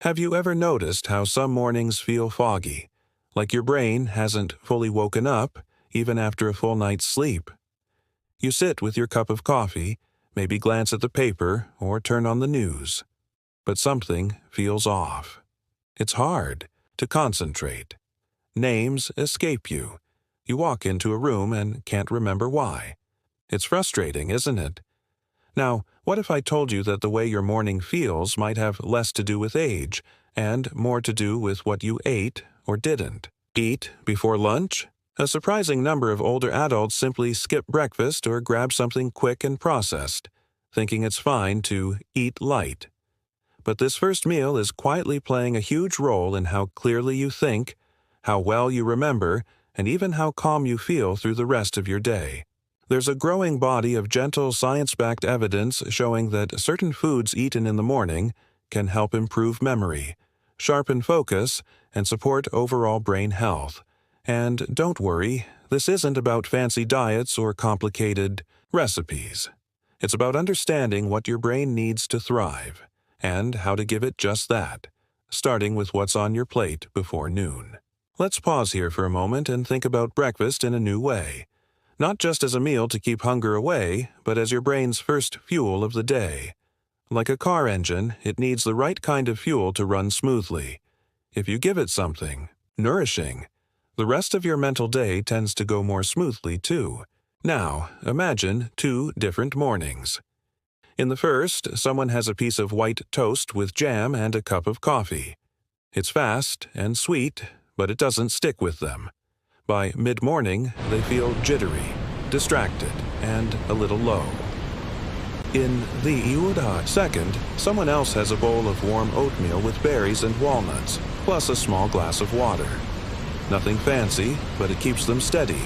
Have you ever noticed how some mornings feel foggy, like your brain hasn't fully woken up even after a full night's sleep? You sit with your cup of coffee, maybe glance at the paper or turn on the news, but something feels off. It's hard to concentrate. Names escape you. You walk into a room and can't remember why. It's frustrating, isn't it? Now, what if I told you that the way your morning feels might have less to do with age and more to do with what you ate or didn't? Eat before lunch? A surprising number of older adults simply skip breakfast or grab something quick and processed, thinking it's fine to eat light. But this first meal is quietly playing a huge role in how clearly you think, how well you remember, and even how calm you feel through the rest of your day. There's a growing body of gentle science-backed evidence showing that certain foods eaten in the morning can help improve memory, sharpen focus, and support overall brain health. And don't worry, this isn't about fancy diets or complicated recipes. It's about understanding what your brain needs to thrive, and how to give it just that, starting with what's on your plate before noon. Let's pause here for a moment and think about breakfast in a new way. Not just as a meal to keep hunger away, but as your brain's first fuel of the day. Like a car engine, it needs the right kind of fuel to run smoothly. If you give it something nourishing, the rest of your mental day tends to go more smoothly too. Now, imagine two different mornings. In the first, someone has a piece of white toast with jam and a cup of coffee. It's fast and sweet, but it doesn't stick with them. By mid-morning, they feel jittery, distracted, and a little low. In the second, someone else has a bowl of warm oatmeal with berries and walnuts, plus a small glass of water. Nothing fancy, but it keeps them steady,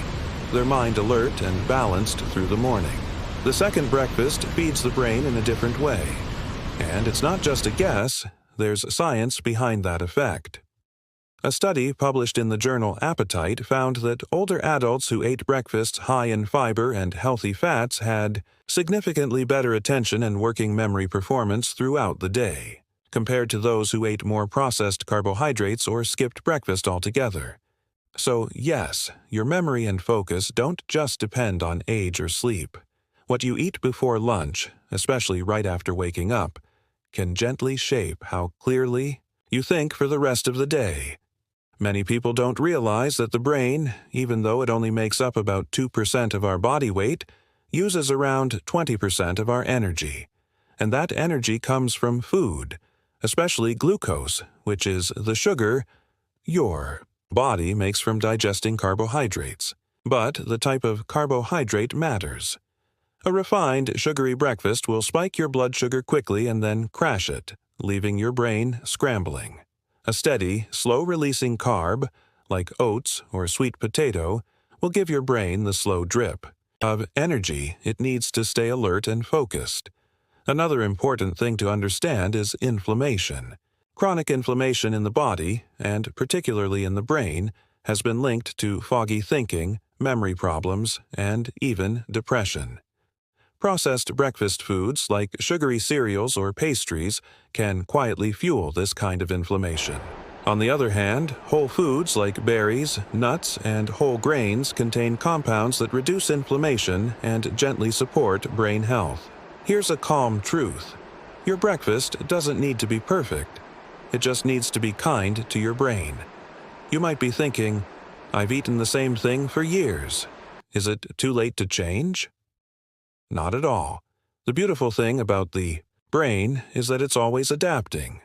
their mind alert and balanced through the morning. The second breakfast feeds the brain in a different way. And it's not just a guess, there's science behind that effect. A study published in the journal Appetite found that older adults who ate breakfasts high in fiber and healthy fats had significantly better attention and working memory performance throughout the day, compared to those who ate more processed carbohydrates or skipped breakfast altogether. So yes, your memory and focus don't just depend on age or sleep. What you eat before lunch, especially right after waking up, can gently shape how clearly you think for the rest of the day. Many people don't realize that the brain, even though it only makes up about 2% of our body weight, uses around 20% of our energy. And that energy comes from food, especially glucose, which is the sugar your body makes from digesting carbohydrates. But the type of carbohydrate matters. A refined, sugary breakfast will spike your blood sugar quickly and then crash it, leaving your brain scrambling. A steady, slow-releasing carb, like oats or sweet potato, will give your brain the slow drip of energy it needs to stay alert and focused. Another important thing to understand is inflammation. Chronic inflammation in the body, and particularly in the brain, has been linked to foggy thinking, memory problems, and even depression. Processed breakfast foods like sugary cereals or pastries can quietly fuel this kind of inflammation. On the other hand, whole foods like berries, nuts, and whole grains contain compounds that reduce inflammation and gently support brain health. Here's a calm truth. Your breakfast doesn't need to be perfect. It just needs to be kind to your brain. You might be thinking, I've eaten the same thing for years. Is it too late to change? Not at all. The beautiful thing about the brain is that it's always adapting.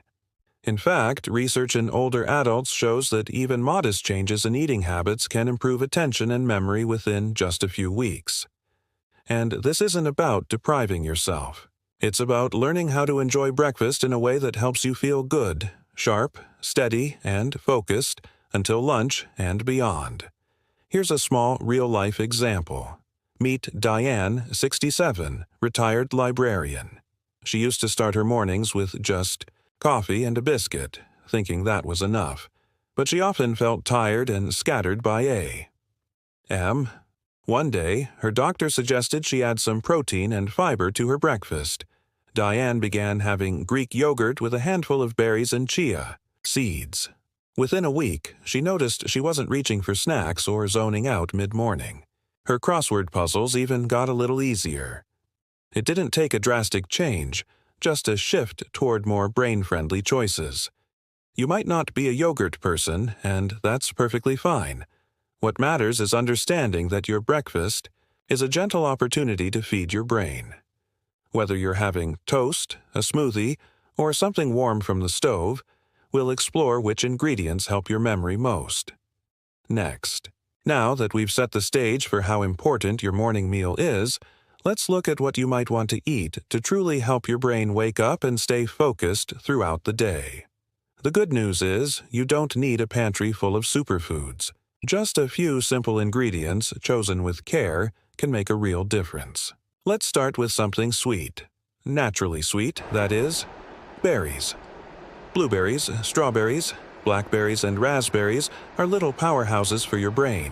In fact, research in older adults shows that even modest changes in eating habits can improve attention and memory within just a few weeks. And this isn't about depriving yourself. It's about learning how to enjoy breakfast in a way that helps you feel good, sharp, steady, and focused until lunch and beyond. Here's a small real-life example. Meet Diane, 67, retired librarian. She used to start her mornings with just coffee and a biscuit, thinking that was enough. But she often felt tired and scattered by A.M. One day, her doctor suggested she add some protein and fiber to her breakfast, Diane began having Greek yogurt with a handful of berries and chia seeds. Within a week, she noticed she wasn't reaching for snacks or zoning out mid-morning. Her crossword puzzles even got a little easier. It didn't take a drastic change, just a shift toward more brain-friendly choices. You might not be a yogurt person, and that's perfectly fine. What matters is understanding that your breakfast is a gentle opportunity to feed your brain. Whether you're having toast, a smoothie, or something warm from the stove, we'll explore which ingredients help your memory most. Next, now that we've set the stage for how important your morning meal is, let's look at what you might want to eat to truly help your brain wake up and stay focused throughout the day. The good news is you don't need a pantry full of superfoods. Just a few simple ingredients chosen with care can make a real difference. Let's start with something sweet. Naturally sweet, that is, berries. Blueberries, strawberries, blackberries, and raspberries are little powerhouses for your brain.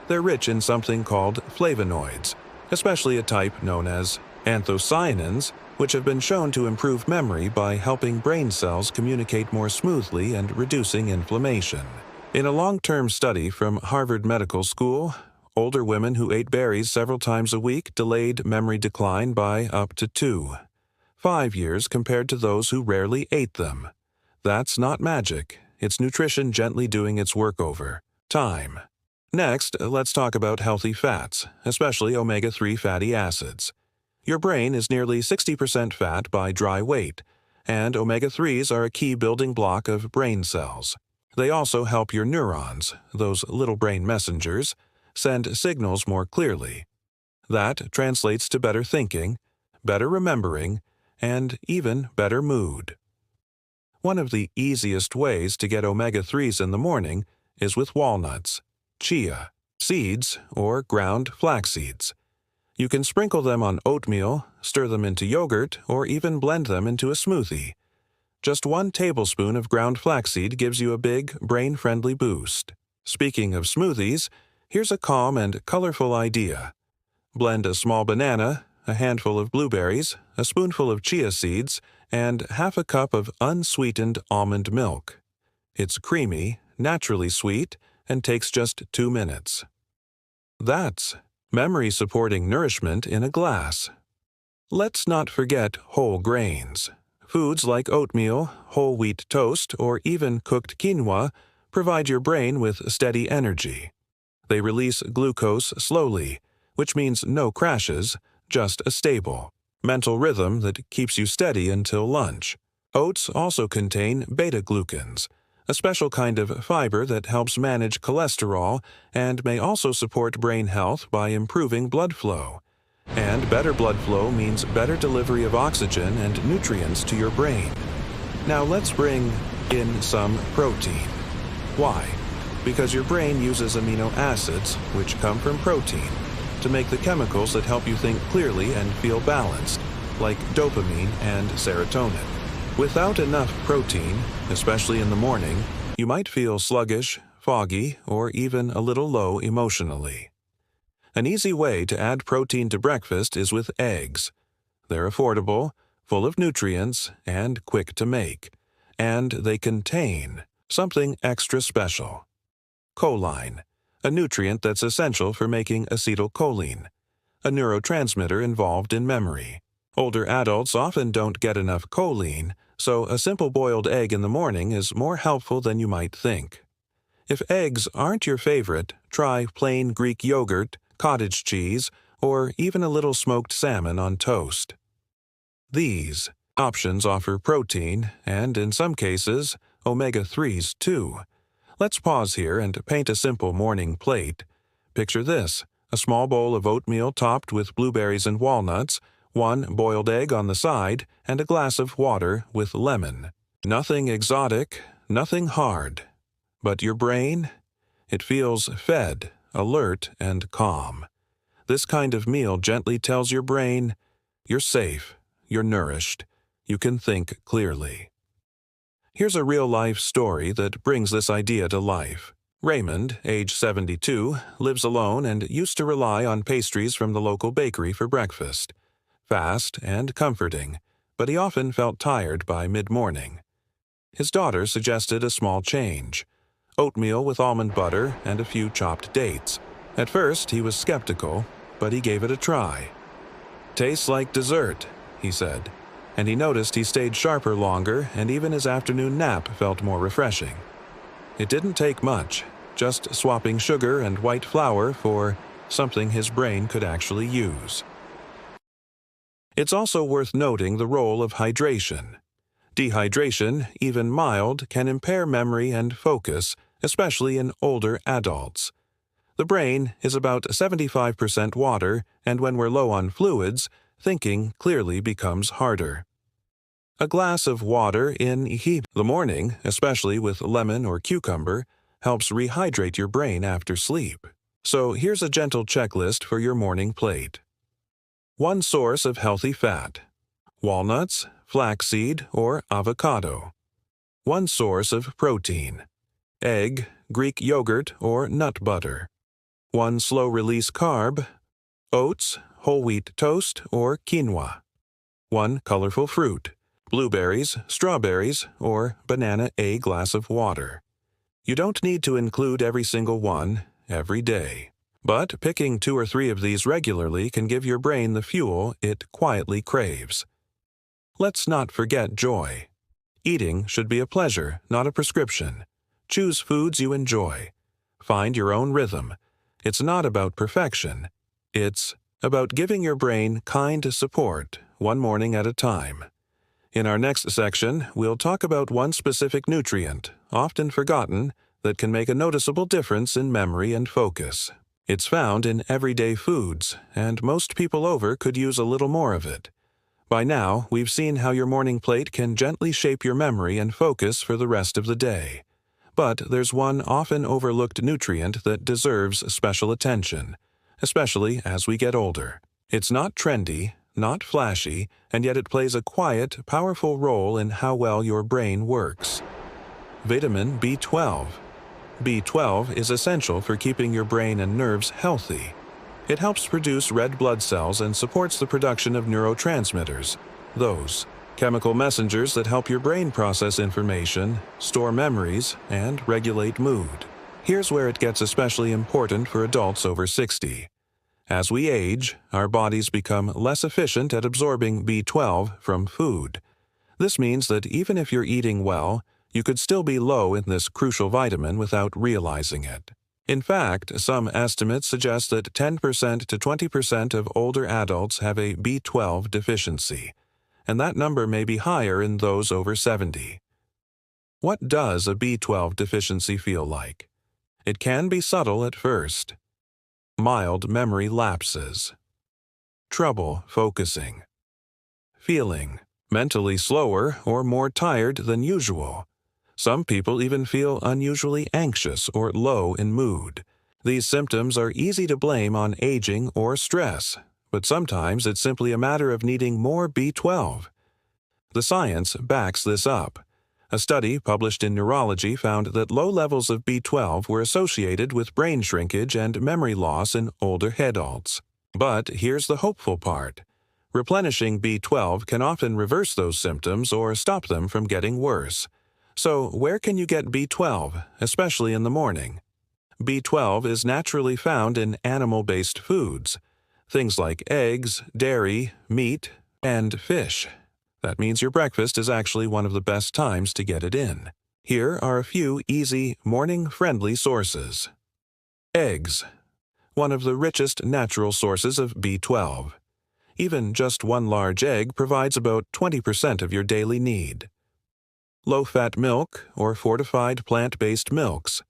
They're rich in something called flavonoids, especially a type known as anthocyanins, which have been shown to improve memory by helping brain cells communicate more smoothly and reducing inflammation. In a long-term study from Harvard Medical School, older women who ate berries several times a week delayed memory decline by up to 5 years compared to those who rarely ate them. That's not magic. It's nutrition gently doing its work over time. Next, let's talk about healthy fats, especially omega-3 fatty acids. Your brain is nearly 60% fat by dry weight, and omega-3s are a key building block of brain cells. They also help your neurons, those little brain messengers, send signals more clearly. That translates to better thinking, better remembering, and even better mood. One of the easiest ways to get omega-3s in the morning is with walnuts, chia seeds, or ground flax seeds. You can sprinkle them on oatmeal, stir them into yogurt, or even blend them into a smoothie. Just 1 tablespoon of ground flaxseed gives you a big, brain-friendly boost. Speaking of smoothies, here's a calm and colorful idea. Blend a small banana, a handful of blueberries, a spoonful of chia seeds, and half a cup of unsweetened almond milk. It's creamy, naturally sweet, and takes just 2 minutes. That's memory-supporting nourishment in a glass. Let's not forget whole grains. Foods like oatmeal, whole wheat toast, or even cooked quinoa provide your brain with steady energy. They release glucose slowly, which means no crashes, just a stable mental rhythm that keeps you steady until lunch. Oats also contain beta-glucans, a special kind of fiber that helps manage cholesterol and may also support brain health by improving blood flow. And better blood flow means better delivery of oxygen and nutrients to your brain. Now let's bring in some protein. Why? Because your brain uses amino acids, which come from protein, to make the chemicals that help you think clearly and feel balanced, like dopamine and serotonin. Without enough protein, especially in the morning, you might feel sluggish, foggy, or even a little low emotionally. An easy way to add protein to breakfast is with eggs. They're affordable, full of nutrients, and quick to make. And they contain something extra special: choline, a nutrient that's essential for making acetylcholine, a neurotransmitter involved in memory. Older adults often don't get enough choline, so a simple boiled egg in the morning is more helpful than you might think. If eggs aren't your favorite, try plain Greek yogurt, cottage cheese, or even a little smoked salmon on toast. These options offer protein and, in some cases, omega-3s too. Let's pause here and paint a simple morning plate. Picture this: a small bowl of oatmeal topped with blueberries and walnuts, 1 boiled egg on the side, and a glass of water with lemon. Nothing exotic, nothing hard. But your brain? It feels fed, alert, and calm. This kind of meal gently tells your brain, you're safe, you're nourished, you can think clearly. Here's a real-life story that brings this idea to life. Raymond, age 72, lives alone and used to rely on pastries from the local bakery for breakfast. Fast and comforting, but he often felt tired by mid-morning. His daughter suggested a small change: oatmeal with almond butter and a few chopped dates. At first, he was skeptical, but he gave it a try. "Tastes like dessert," he said, and he noticed he stayed sharper longer, and even his afternoon nap felt more refreshing. It didn't take much, just swapping sugar and white flour for something his brain could actually use. It's also worth noting the role of hydration. Dehydration, even mild, can impair memory and focus, especially in older adults. The brain is about 75% water, and when we're low on fluids, thinking clearly becomes harder. A glass of water in the morning, especially with lemon or cucumber, helps rehydrate your brain after sleep. So here's a gentle checklist for your morning plate. 1 source of healthy fat: walnuts, flaxseed, or avocado. 1 source of protein: egg, Greek yogurt, or nut butter. 1 slow-release carb: oats, whole wheat toast, or quinoa. 1 colorful fruit: blueberries, strawberries, or banana. A glass of water. You don't need to include every single one every day, but picking 2 or 3 of these regularly can give your brain the fuel it quietly craves. Let's not forget joy. Eating should be a pleasure, not a prescription. Choose foods you enjoy. Find your own rhythm. It's not about perfection. It's about giving your brain kind support, one morning at a time. In our next section, we'll talk about one specific nutrient, often forgotten, that can make a noticeable difference in memory and focus. It's found in everyday foods, and most people over could use a little more of it. By now, we've seen how your morning plate can gently shape your memory and focus for the rest of the day. But there's one often overlooked nutrient that deserves special attention, especially as we get older. It's not trendy, not flashy, and yet it plays a quiet, powerful role in how well your brain works. Vitamin B12. B12 is essential for keeping your brain and nerves healthy. It helps produce red blood cells and supports the production of neurotransmitters, those chemical messengers that help your brain process information, store memories, and regulate mood. Here's where it gets especially important for adults over 60. As we age, our bodies become less efficient at absorbing B12 from food. This means that even if you're eating well, you could still be low in this crucial vitamin without realizing it. In fact, some estimates suggest that 10% to 20% of older adults have a B12 deficiency, and that number may be higher in those over 70. What does a B12 deficiency feel like? It can be subtle at first. Mild memory lapses. Trouble focusing. Feeling mentally slower or more tired than usual. Some people even feel unusually anxious or low in mood. These symptoms are easy to blame on aging or stress, but sometimes it's simply a matter of needing more B12. The science backs this up. A study published in Neurology found that low levels of B12 were associated with brain shrinkage and memory loss in older adults. But here's the hopeful part. Replenishing B12 can often reverse those symptoms or stop them from getting worse. So, where can you get B12, especially in the morning? B12 is naturally found in animal-based foods, things like eggs, dairy, meat, and fish. That means your breakfast is actually one of the best times to get it in. Here are a few easy, morning-friendly sources. Eggs, one of the richest natural sources of B12. Even just 1 large egg provides about 20% of your daily need. Low-fat milk or fortified plant-based milks.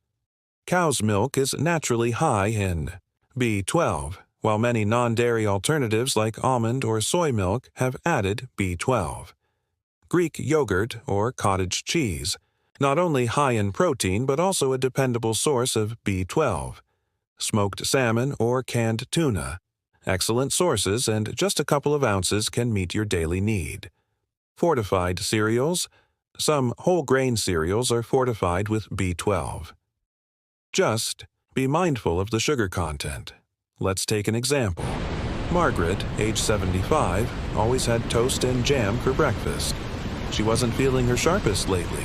Cow's milk is naturally high in B12, while many non-dairy alternatives like almond or soy milk have added B12. Greek yogurt or cottage cheese, not only high in protein but also a dependable source of B12. Smoked salmon or canned tuna. Excellent sources, and just a couple of ounces can meet your daily need. Fortified cereals. Some whole grain cereals are fortified with B12. Just be mindful of the sugar content. Let's take an example. Margaret, age 75, always had toast and jam for breakfast. She wasn't feeling her sharpest lately,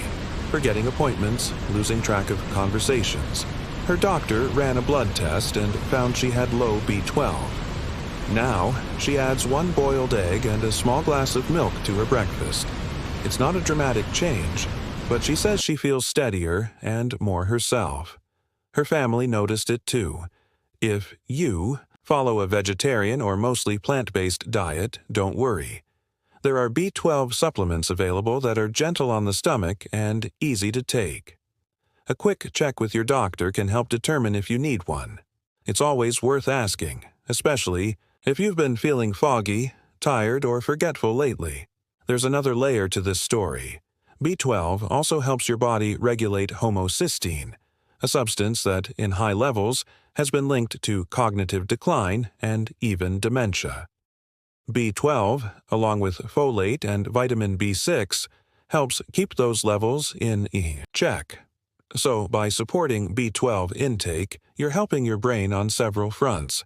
forgetting appointments, losing track of conversations. Her doctor ran a blood test and found she had low B12. Now, she adds one boiled egg and a small glass of milk to her breakfast. It's not a dramatic change, but she says she feels steadier and more herself. Her family noticed it too. If you follow a vegetarian or mostly plant-based diet, don't worry. There are B12 supplements available that are gentle on the stomach and easy to take. A quick check with your doctor can help determine if you need one. It's always worth asking, especially if you've been feeling foggy, tired, or forgetful lately. There's another layer to this story. B12 also helps your body regulate homocysteine, a substance that, in high levels, has been linked to cognitive decline and even dementia. B12, along with folate and vitamin B6, helps keep those levels in check. So, by supporting B12 intake, you're helping your brain on several fronts.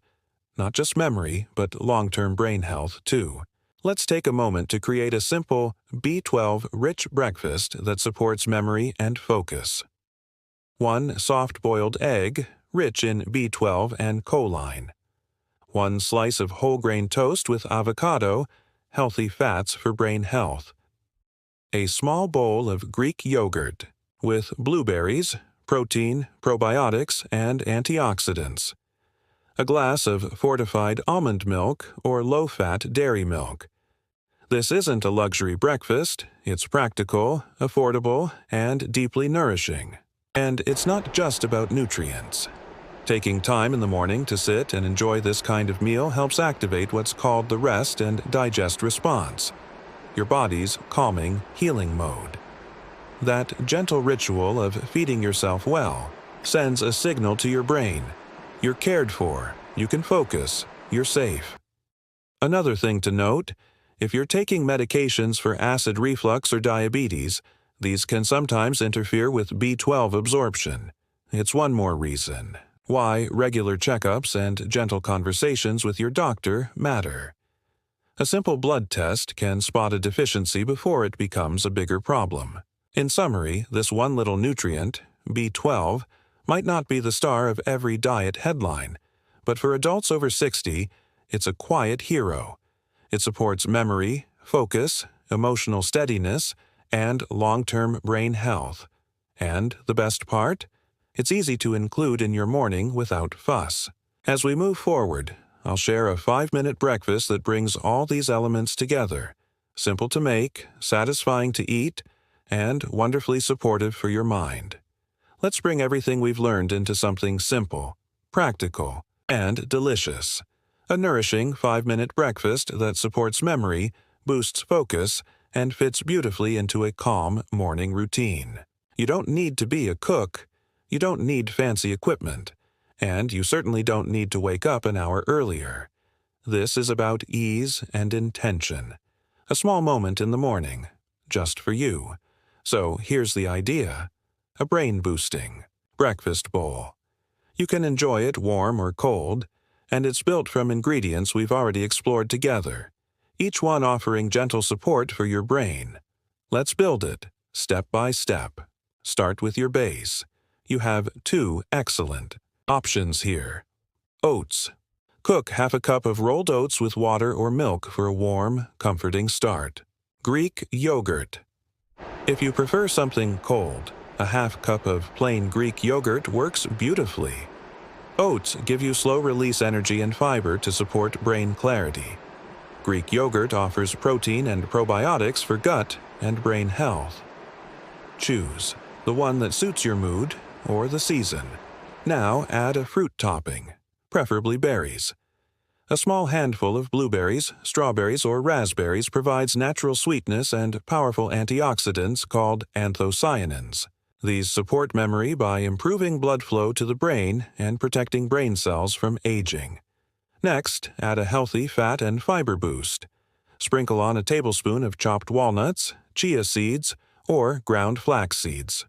Not just memory, but long-term brain health, too. Let's take a moment to create a simple B12-rich breakfast that supports memory and focus. 1 soft-boiled egg, rich in B12 and choline. 1 slice of whole-grain toast with avocado, healthy fats for brain health. A small bowl of Greek yogurt with blueberries, protein, probiotics, and antioxidants. A glass of fortified almond milk or low-fat dairy milk. This isn't a luxury breakfast, it's practical, affordable, and deeply nourishing. And it's not just about nutrients. Taking time in the morning to sit and enjoy this kind of meal helps activate what's called the rest and digest response, your body's calming, healing mode. That gentle ritual of feeding yourself well sends a signal to your brain. You're cared for, you can focus, you're safe. Another thing to note, if you're taking medications for acid reflux or diabetes, these can sometimes interfere with B12 absorption. It's one more reason why regular checkups and gentle conversations with your doctor matter. A simple blood test can spot a deficiency before it becomes a bigger problem. In summary, this one little nutrient, B12, might not be the star of every diet headline, but for adults over 60, it's a quiet hero. It supports memory, focus, emotional steadiness, and long-term brain health. And the best part? It's easy to include in your morning without fuss. As we move forward, I'll share a 5-minute breakfast that brings all these elements together. Simple to make, satisfying to eat, and wonderfully supportive for your mind. Let's bring everything we've learned into something simple, practical, and delicious. A nourishing 5-minute breakfast that supports memory, boosts focus, and fits beautifully into a calm morning routine. You don't need to be a cook, you don't need fancy equipment, and you certainly don't need to wake up an hour earlier. This is about ease and intention. A small moment in the morning, just for you. So here's the idea. A brain-boosting breakfast bowl. You can enjoy it warm or cold, and it's built from ingredients we've already explored together, each one offering gentle support for your brain. Let's build it, step by step. Start with your base. You have 2 excellent options here. Oats. Cook half a cup of rolled oats with water or milk for a warm, comforting start. Greek yogurt. If you prefer something cold, a half cup of plain Greek yogurt works beautifully. Oats give you slow-release energy and fiber to support brain clarity. Greek yogurt offers protein and probiotics for gut and brain health. Choose the one that suits your mood or the season. Now add a fruit topping, preferably berries. A small handful of blueberries, strawberries, or raspberries provides natural sweetness and powerful antioxidants called anthocyanins. These support memory by improving blood flow to the brain and protecting brain cells from aging. Next, add a healthy fat and fiber boost. Sprinkle on a tablespoon of chopped walnuts, chia seeds, or ground flax seeds.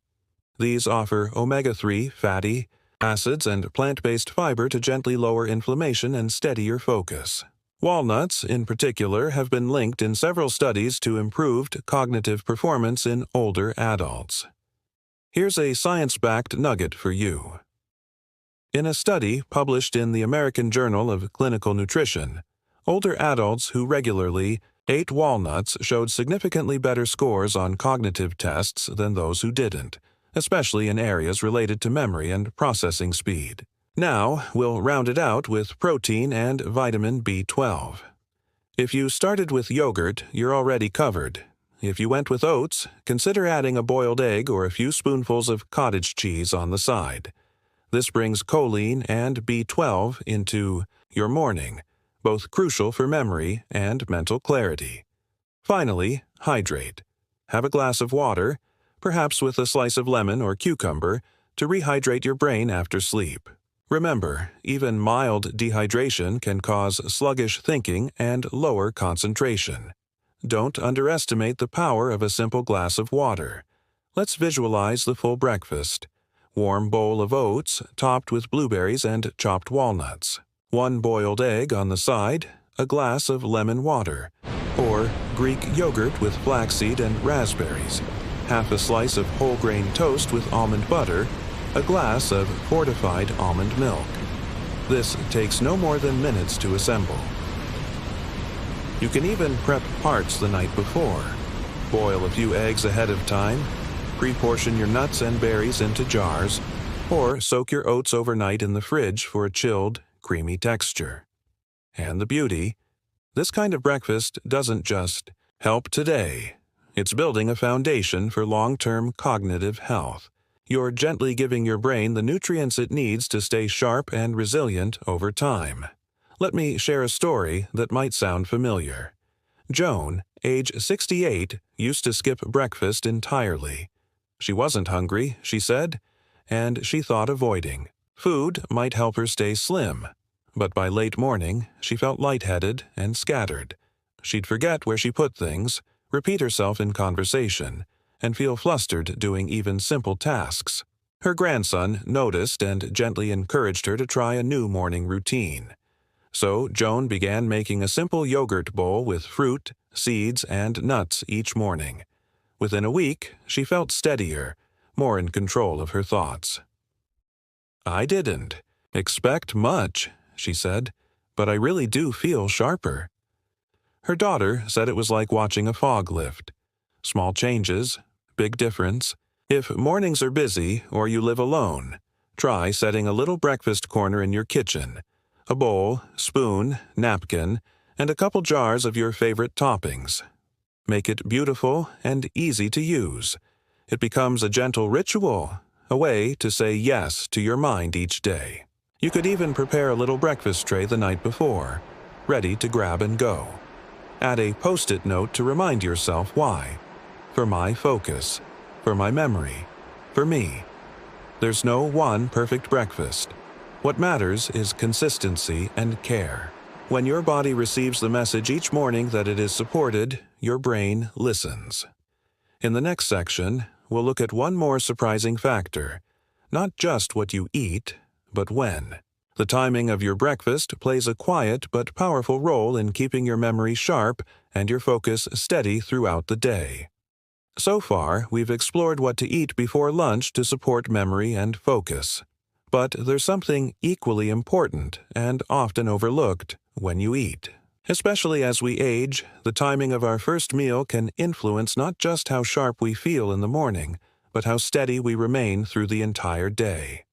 These offer omega-3 fatty acids and plant-based fiber to gently lower inflammation and steady your focus. Walnuts, in particular, have been linked in several studies to improved cognitive performance in older adults. Here's a science-backed nugget for you. In a study published in the American Journal of Clinical Nutrition, older adults who regularly ate walnuts showed significantly better scores on cognitive tests than those who didn't, especially in areas related to memory and processing speed. Now, we'll round it out with protein and vitamin B12. If you started with yogurt, you're already covered. If you went with oats, consider adding a boiled egg or a few spoonfuls of cottage cheese on the side. This brings choline and B12 into your morning, both crucial for memory and mental clarity. Finally, hydrate. Have a glass of water, perhaps with a slice of lemon or cucumber, to rehydrate your brain after sleep. Remember, even mild dehydration can cause sluggish thinking and lower concentration. Don't underestimate the power of a simple glass of water. Let's visualize the full breakfast. Warm bowl of oats topped with blueberries and chopped walnuts. 1 boiled egg on the side, a glass of lemon water, or Greek yogurt with flaxseed and raspberries, half a slice of whole grain toast with almond butter, a glass of fortified almond milk. This takes no more than minutes to assemble. You can even prep parts the night before. Boil a few eggs ahead of time, pre-portion your nuts and berries into jars, or soak your oats overnight in the fridge for a chilled, creamy texture. And the beauty, this kind of breakfast doesn't just help today. It's building a foundation for long-term cognitive health. You're gently giving your brain the nutrients it needs to stay sharp and resilient over time. Let me share a story that might sound familiar. Joan, age 68, used to skip breakfast entirely. She wasn't hungry, she said, and she thought avoiding food might help her stay slim. But by late morning, she felt lightheaded and scattered. She'd forget where she put things, repeat herself in conversation, and feel flustered doing even simple tasks. Her grandson noticed and gently encouraged her to try a new morning routine. So Joan began making a simple yogurt bowl with fruit, seeds, and nuts each morning. Within a week, she felt steadier, more in control of her thoughts. "I didn't expect much," she said, "but I really do feel sharper." Her daughter said it was like watching a fog lift. Small changes, big difference. If mornings are busy or you live alone, try setting a little breakfast corner in your kitchen. A bowl, spoon, napkin, and a couple jars of your favorite toppings. Make it beautiful and easy to use. It becomes a gentle ritual, a way to say yes to your mind each day. You could even prepare a little breakfast tray the night before, ready to grab and go. Add a post-it note to remind yourself why. For my focus, for my memory, for me. There's no one perfect breakfast. What matters is consistency and care. When your body receives the message each morning that it is supported, your brain listens. In the next section, we'll look at one more surprising factor. Not just what you eat, but when. The timing of your breakfast plays a quiet but powerful role in keeping your memory sharp and your focus steady throughout the day. So far, we've explored what to eat before lunch to support memory and focus. But there's something equally important and often overlooked when you eat. Especially as we age, the timing of our first meal can influence not just how sharp we feel in the morning, but how steady we remain through the entire day.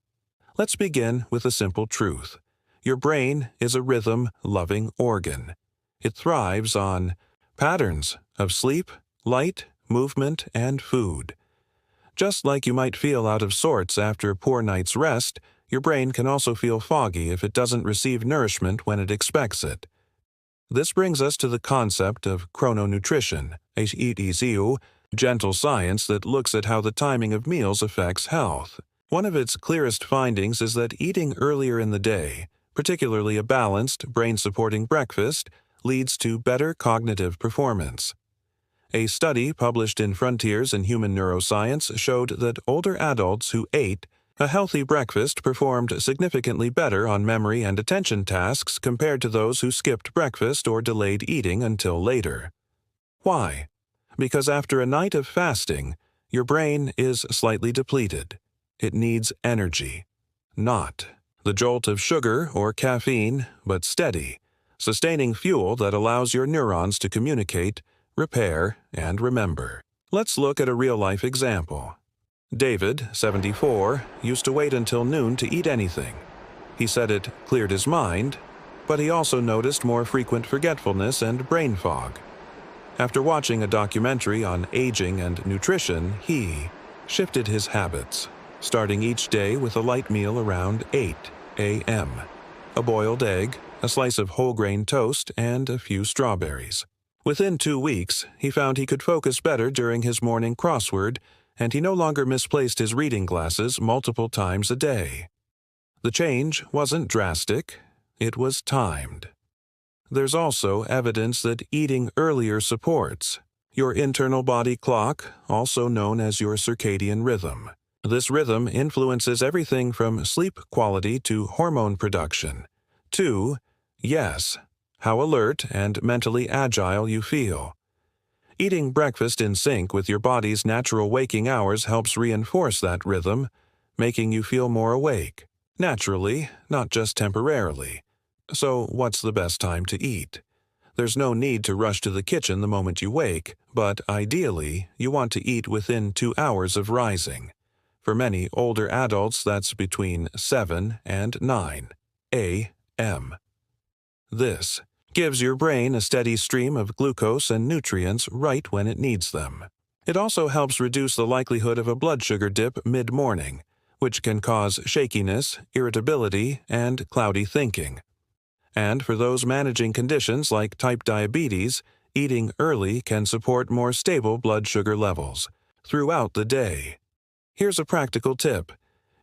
Let's begin with a simple truth. Your brain is a rhythm-loving organ. It thrives on patterns of sleep, light, movement, and food. Just like you might feel out of sorts after a poor night's rest, your brain can also feel foggy if it doesn't receive nourishment when it expects it. This brings us to the concept of chrononutrition, a gentle science that looks at how the timing of meals affects health. One of its clearest findings is that eating earlier in the day, particularly a balanced, brain-supporting breakfast, leads to better cognitive performance. A study published in Frontiers in Human Neuroscience showed that older adults who ate A healthy breakfast performed significantly better on memory and attention tasks compared to those who skipped breakfast or delayed eating until later. Why? Because after a night of fasting, your brain is slightly depleted. It needs energy. Not the jolt of sugar or caffeine, but steady, sustaining fuel that allows your neurons to communicate, repair, and remember. Let's look at a real-life example. David, 74, used to wait until noon to eat anything. He said it cleared his mind, but he also noticed more frequent forgetfulness and brain fog. After watching a documentary on aging and nutrition, he shifted his habits, starting each day with a light meal around 8 a.m., a boiled egg, a slice of whole grain toast, and a few strawberries. Within 2 weeks, he found he could focus better during his morning crossword, and he no longer misplaced his reading glasses multiple times a day. The change wasn't drastic, it was timed. There's also evidence that eating earlier supports your internal body clock, also known as your circadian rhythm. This rhythm influences everything from sleep quality to hormone production, to, yes, how alert and mentally agile you feel. Eating breakfast in sync with your body's natural waking hours helps reinforce that rhythm, making you feel more awake, naturally, not just temporarily. So, what's the best time to eat? There's no need to rush to the kitchen the moment you wake, but ideally, you want to eat within 2 hours of rising. For many older adults, that's between 7 and 9 a.m. This gives your brain a steady stream of glucose and nutrients right when it needs them. It also helps reduce the likelihood of a blood sugar dip mid-morning, which can cause shakiness, irritability, and cloudy thinking. And for those managing conditions like type diabetes, eating early can support more stable blood sugar levels throughout the day. Here's a practical tip.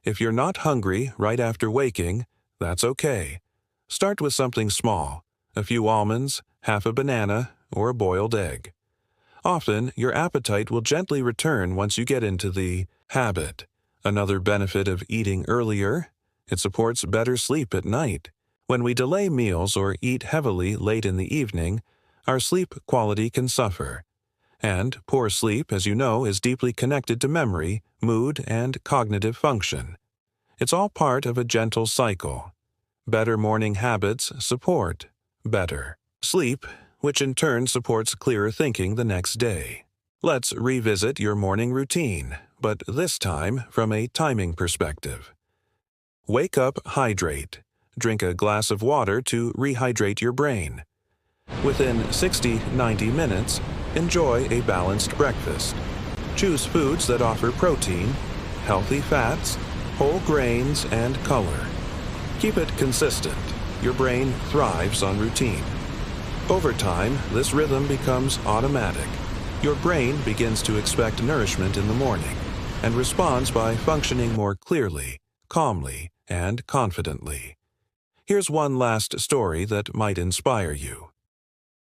If you're not hungry right after waking, that's okay. Start with something small, a few almonds, half a banana, or a boiled egg. Often, your appetite will gently return once you get into the habit. Another benefit of eating earlier, it supports better sleep at night. When we delay meals or eat heavily late in the evening, our sleep quality can suffer. And poor sleep, as you know, is deeply connected to memory, mood, and cognitive function. It's all part of a gentle cycle. Better morning habits support better sleep, which in turn supports clearer thinking the next day. Let's revisit your morning routine, but this time from a timing perspective. Wake up, hydrate. Drink a glass of water to rehydrate your brain. Within 60-90 minutes, enjoy a balanced breakfast. Choose foods that offer protein, healthy fats, whole grains, and color. Keep it consistent. Your brain thrives on routine. Over time, this rhythm becomes automatic. Your brain begins to expect nourishment in the morning and responds by functioning more clearly, calmly, and confidently. Here's one last story that might inspire you.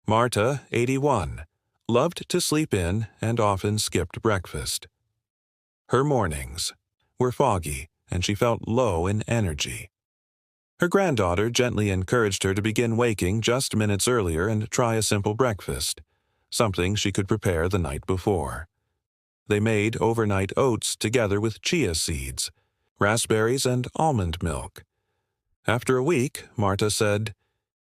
Marta, 81, loved to sleep in and often skipped breakfast. Her mornings were foggy, and she felt low in energy. Her granddaughter gently encouraged her to begin waking just minutes earlier and try a simple breakfast, something she could prepare the night before. They made overnight oats together with chia seeds, raspberries, and almond milk. After a week, Marta said,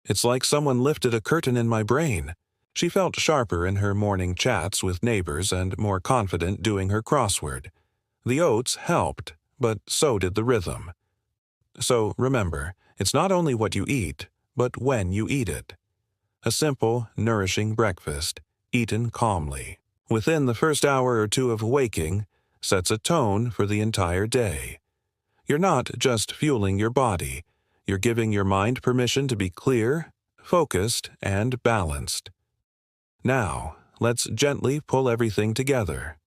"It's like someone lifted a curtain in my brain." She felt sharper in her morning chats with neighbors and more confident doing her crossword. The oats helped, but so did the rhythm. So remember, it's not only what you eat, but when you eat it. A simple, nourishing breakfast, eaten calmly, within the first hour or two of waking, sets a tone for the entire day. You're not just fueling your body, you're giving your mind permission to be clear, focused, and balanced. Now, let's gently pull everything together.